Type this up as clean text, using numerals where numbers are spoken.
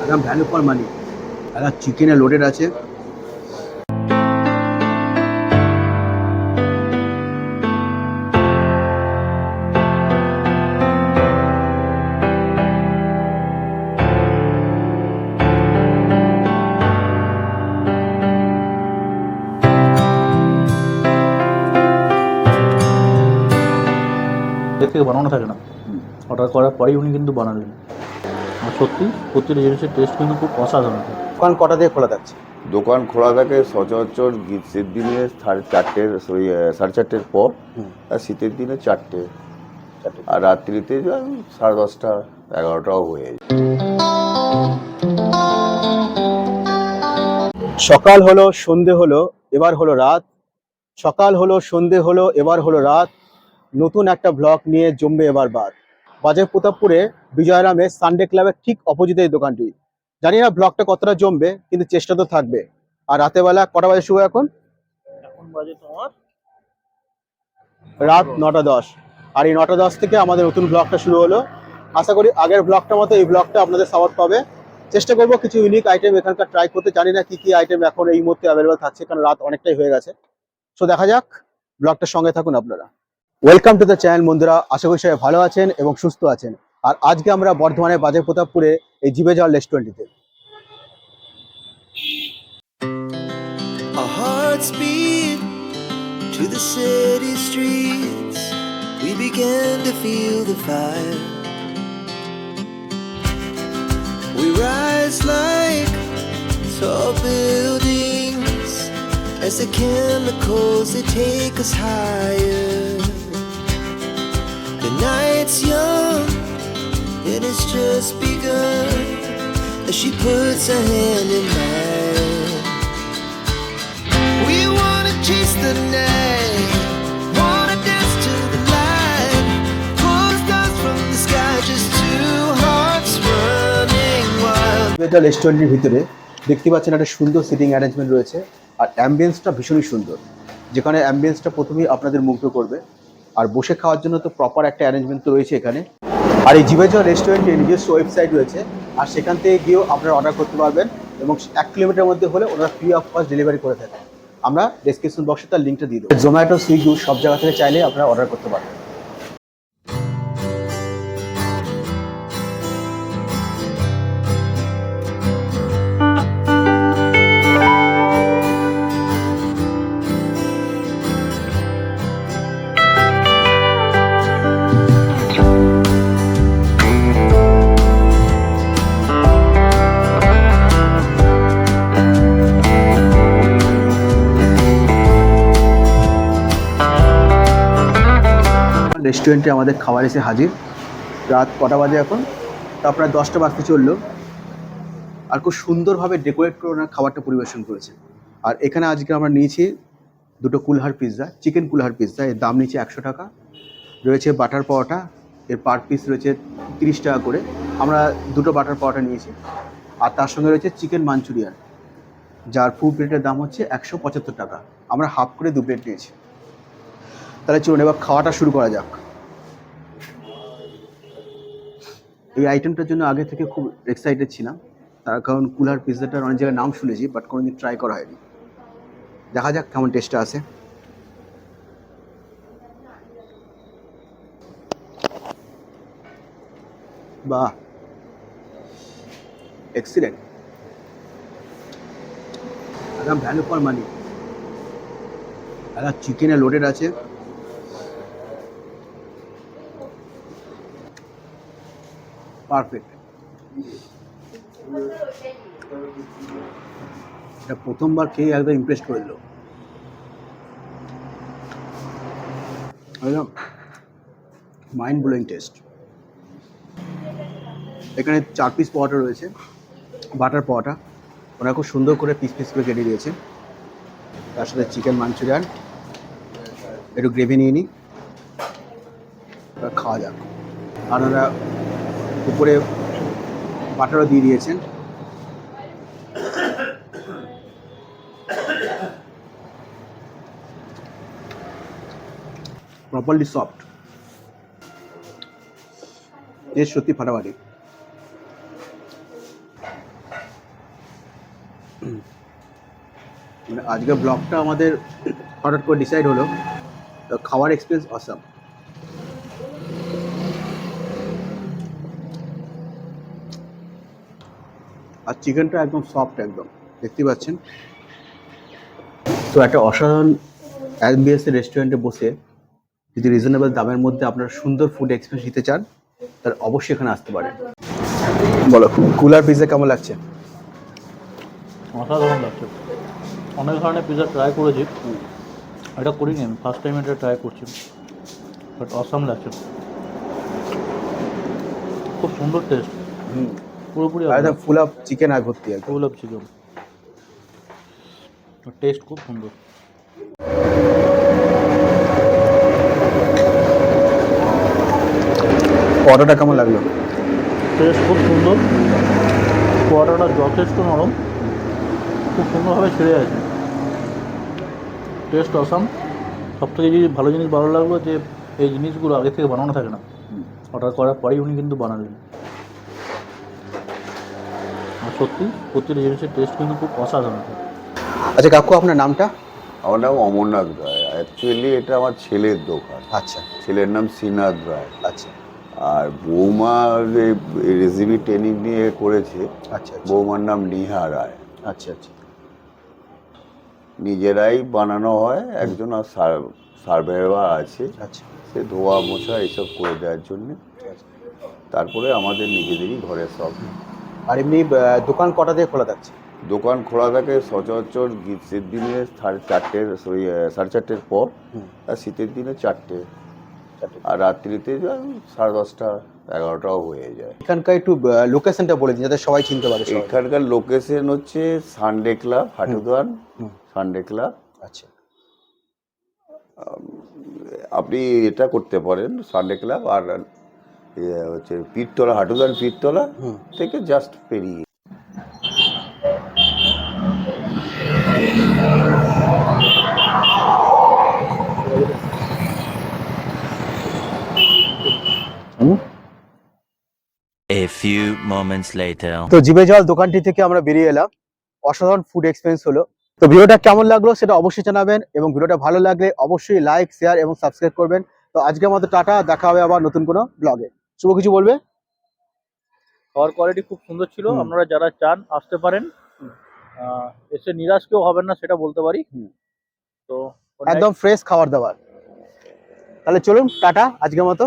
একদম value for money. একদম চিকেনে লোডেড আছে। এর থেকে বানানো থাকে না, অর্ডার করার পরেই উনি কিন্তু বানালেন। আর সত্যি প্রতিটা জিনিসের টেস্ট কিন্তু খুব অসাধারণ। দোকান কটা দিয়ে খোলা থাকছে? দোকান খোলা থাকে সচরাচর গ্রীষ্মের দিনে 4:30 পর, আর শীতের দিনে 4টে, আর রাত্রিতে 10:30 11টাও হয়ে যায়। সকাল হলো, সন্ধে হলো, এবার হলো রাত। সকাল হলো, সন্ধে হলো, এবার হলো রাত। নতুন একটা ব্লগ নিয়ে জমবে এবার বাদ। বাজার প্রতাপপুরে বিজয়রামের সানডে ক্লাবের ঠিক অপোজিটে এই দোকানটি। জানি না ব্লগটা কতটা জমবে, কিন্তু চেষ্টা তো থাকবে। আর রাতের বেলা কটা বাজে শুভ এখন? এখন বাজে তোমার রাত 9:10। আর এই 9:10 থেকে আমাদের নতুন ব্লগটা শুরু হলো। আশা করি আগের ব্লগটার মতো এই ব্লগটা আপনাদের সাপোর্ট পাবে। চেষ্টা করবো কিছু ইউনিক আইটেম এখানকার ট্রাই করতে। জানি না কি কি আইটেম এখন এই মুহূর্তে অ্যাভেলেবল থাকছে, কারণ রাত অনেকটাই হয়ে গেছে। সো দেখা যাক, ব্লগটার সঙ্গে থাকুন আপনারা। ওয়েলকাম টু দ্য চ্যানেল বন্ধুরা। আশা করি সবাই ভালো আছেন এবং সুস্থ আছেন। আর আজকে আমরা বর্ধমানের বাজার প্রতাপপুরে এই জিভে জল রেস্টুরেন্টটিতে। Our hearts beat to the city streets. We began to feel the fire. We rise like tall buildings as the chemicals they take us higher. The night's young and it's just begun as she puts her hand in mine. We wanna chase the night, wanna dance to the light, pull stars from the sky, just two hearts running wild. জিভে জল রেস্টুরেন্টের ভিতরে দেখতে পাচ্ছেন একটা সুন্দর sitting arrangement রয়েছে। আর অ্যাম্বিয়েন্সটা ভীষণই সুন্দর, যেখানে অ্যাম্বিয়েন্সটা প্রথমেই আপনাদের মুগ্ধ করবে। আর বসে খাওয়ার জন্য তো প্রপার একটা অ্যারেঞ্জমেন্ট তো রয়েছে এখানে। আর এই জিভে জল রেস্টুরেন্টের নিজস্ব ওয়েবসাইট রয়েছে, আর সেখান থেকে গিয়েও আপনারা অর্ডার করতে পারবেন। এবং 1 কিলোমিটার মধ্যে হলে ওনারা ফ্রি অফ কস্ট ডেলিভারি করে থাকেন। আমরা ডেসক্রিপশন বক্সে তার লিঙ্কটা দিয়ে দেবো। জোম্যাটো, সুইগি সব জায়গা থেকে চাইলে আপনারা অর্ডার করতে পারবেন। রেস্টুরেন্টে আমাদের খাবার এসে হাজির। রাত কটা বাজে এখন? তা প্রায় 10টা বাজতে চললো। আর খুব সুন্দরভাবে ডেকোরেট করে ওনার খাবারটা পরিবেশন করেছে। আর এখানে আজকে আমরা নিয়েছি দুটো কুলহার পিৎজা, চিকেন কুলহার পিৎজা। এর দাম নিচ্ছে 100 টাকা। রয়েছে বাটার পাওয়াটা, এর পার পিস রয়েছে 30 টাকা করে। আমরা দুটো বাটার পাওয়াটা নিয়েছি। আর তার সঙ্গে রয়েছে চিকেন মাঞ্চুরিয়ান, যার ফুল প্লেটের দাম হচ্ছে 175 টাকা। আমরা হাফ করে 2 প্লেট নিয়েছি। তাহলে চলুন এবার খাওয়াটা শুরু করা যাক। এই আইটেমটার জন্য আগে থেকে খুব এক্সাইটেড ছিলাম, তার কারণ কুলহার পিৎজাটার অনেক জায়গায় নাম শুনেছি, বাট কোনোদিন ট্রাই করা হয়নি। দেখা যাক কেমন টেস্টটা আসে। বাহ, এক্সিলেন্ট, একদম ভ্যালু ফর মানি। একদম চিকেনে লোডেড আছে। পারফেক্ট। এটা প্রথমবার খেয়ে একদম ইমপ্রেস করে দিল। একদম মাইন্ড ব্লোয়িং টেস্ট। এখানে 4 পিস পাওয়াটা রয়েছে, বাটার পাওয়াটা। ওরা খুব সুন্দর করে পিস পিস করে কেটে দিয়েছে। তার সাথে চিকেন মাঞ্চুরিয়ান, একটু গ্রেভি নিয়ে নিই, খাওয়া যাক। আর ওরা উপরে বাটারও দিয়ে দিয়েছেন। প্রপারলি সফট, এর সত্যি ফাটাফাটি। মানে আজকের ব্লগটা আমাদের হঠাৎ করে ডিসাইড হলো, তো খাওয়ার এক্সপিরিয়েন্স অসাম। আর চিকেনটা একদম সফট, একদম দেখতে পাচ্ছেন। তো একটা অসাধারণ অ্যাম্বিয়েন্সের রেস্টুরেন্টে বসে যদি রিজনেবল দামের মধ্যে আপনারা সুন্দর ফুড এক্সপিরিয়েন্স নিতে চান, তাহলে অবশ্যই এখানে আসতে পারেন। বলো, কুলার পিৎজা কেমন লাগছে? অসাধারণ লাগছে। অনেক ধরনের পিৎজা ট্রাই করেছি, এটা করিনি আমি, ফার্স্ট টাইম এটা ট্রাই করছি, বাট অসাম লাগছে। খুব সুন্দর টেস্ট, পুরোপুরি একদম ফুল অফ চিকেন আর ভর্তি একদম। ফুল অফ চিকেন, টেস্ট খুব সুন্দর। অর্ডারটা কেমন লাগলো? টেস্ট খুব সুন্দর, কোয়াটাটা যথেষ্ট নরম, খুব সুন্দরভাবে ছেড়ে আছে, টেস্ট অসাম। সবথেকে ভালো জিনিস ভালো লাগলো যে এই জিনিসগুলো আগে থেকে বানানো থাকে না, অর্ডার করার পরেই উনি কিন্তু বানালেন। আর সত্যি প্রতিটা জিনিসের টেস্ট কিন্তু খুব অসাধারণ। আচ্ছা কাকু, আপনার নামটা? আমার নাম অমরনাথ রায়। অ্যাকচুয়ালি এটা আমার ছেলের দোকান। আচ্ছা ছেলের নাম শ্রীনাথ রায়। আচ্ছা আর বৌমা যে রেসিপি ট্রেনিং নিয়ে করেছে, আচ্ছা বৌমার নাম নিহা রায়। আচ্ছা আচ্ছা। নিজেরাই বানানো হয়, একজন আর সার্ভেয়ার আছে, আচ্ছা সে ধোয়া মোছা এইসব করে দেওয়ার জন্য। তারপরে আমাদের নিজেদেরই ঘরে সব। আর এমনি দোকান কটা দিয়ে খোলা থাকছে? দোকান খোলা থাকে সচরাচর গ্রীষ্মের দিনে 4:30 পর, আর শীতের দিনে 4টে, আর রাত্রিতে 10:30, 11টাও হয়ে যায়। এখানকার একটু লোকেশনটা বলে দিন যাতে সবাই চিনতে পারে। এখানকার লোকেশন হচ্ছে সানডে ক্লাব, হাটুদান সানডে ক্লাব। আচ্ছা আপনি এটা করতে পারেন সানডে ক্লাব, আর হচ্ছে পীরতলা, হাটুদান পীরতলা থেকে জাস্ট পেরিয়ে। A few moments later. তো জিভে জল দোকানটি থেকে আমরা বেরিয়ে এলাম, অসাধারণ ফুড এক্সপিরিয়েন্স হলো। তো ভিডিওটা কেমন লাগলো সেটা অবশ্যই জানাবেন, এবং ভিডিওটা ভালো লাগলে অবশ্যই লাইক, শেয়ার এবং সাবস্ক্রাইব করবেন। তো আজকের মতো টাটা, দেখা হবে আবার নতুন কোনো ব্লগে। শুভ কিছু বলবে? খাওয়ার কোয়ালিটি খুব সুন্দর ছিল, আপনারা যারা চান আসতে পারেন, এসে নিরাশ কেউ হবেন না সেটা বলতে পারি। তো একদম ফ্রেশ খাবার দাবার। তাহলে চলুন টাটা আজকের মতো।